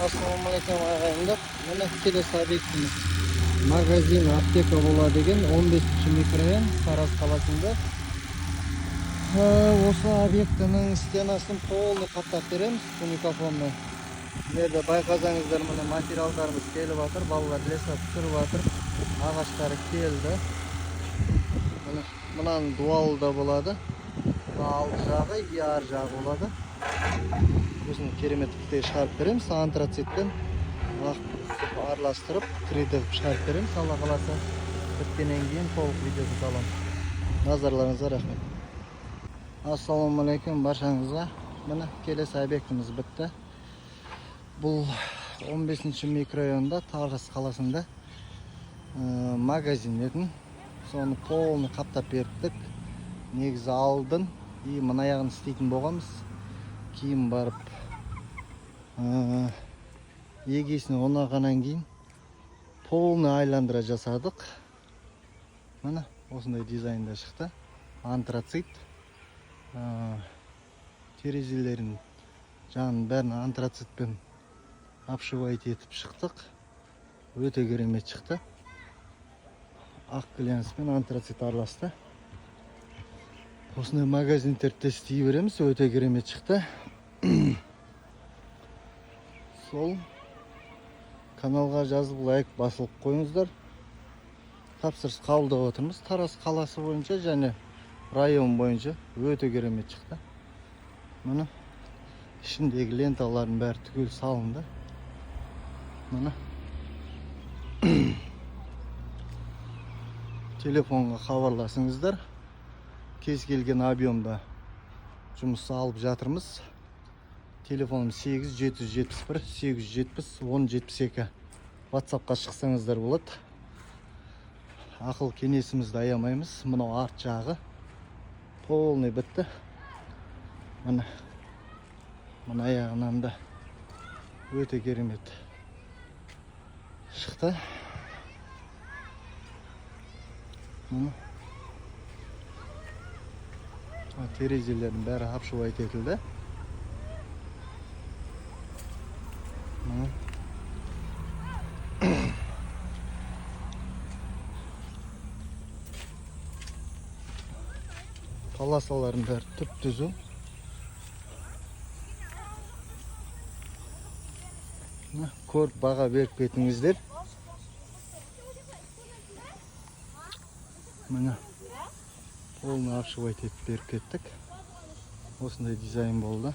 Assalamualaikum ағайындар. Міне келесі объектimiz магазин аптека болады деген 15-ші микрорайон Тараз қаласында. Осы объектінің стенасын полный қаптап береміз уникафонны. Мына байқасаңыздар, міне материалдарымыз келіп жатыр, балалар лесап түсіріп жатыр. Ағаштары келді. Мынаның дуалы да болады. Алды жағы, ар жағы болады. Өзінің кереметтікте шығарып береміз. Антрацитпен араластырып 3D шығарып береміз. Алла қаласа біткеннен кейін толық видеосы саламыз. Назарларыңызға рахмет. Ассалаумалейкум баршаңызға. Міне келесі объектimiz бітті. Бұл 15-ші микрорайонда Тараз қаласында магазин етін. Соны полный қаптап бердік. Негізі алдын и мына жағын істейтін болғанбыз. Кейін барып егесіне орнағаннан кейін полный айландыра жасадық. Міне осындай дизайнда шықты. Антрацит. Терезелерін жағын бәрін антрацитпен обшивать етіп шықтық. Өте керемет шықты. Ақ глянцпен антрацит араласты. Осындай магазиндерді істей береміз. Өте керемет шықты. Сол каналға жазып лайк басылып қойыңыздар. Тапсырыс қабылдап отырмыз. Тараз қаласы бойынша және район бойынша өте керемет шықты. Міне ішіндегі ленталардың бәрі түгел салынды. Міне телефонға хабарласыңыздар. Кез келген объемда жұмыс алып жатырмыз. Телефоным 8-771-870-1072. WhatsAppқа шықсаңыздар болады. Ақыл кеңесімізді аямаймыз. Мынау арт жағы полный бітті. Мына аяғынан да өте керемет шықты. Терезелердің бәрі обшивать етілді. Паласалардың бәрі түп-түзу. Көріп баға беріп кетіңіздер. Міне полный обшивать етіп беріп кеттік. Осындай дизайн болды.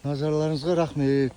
Назарларыңызға рахмет.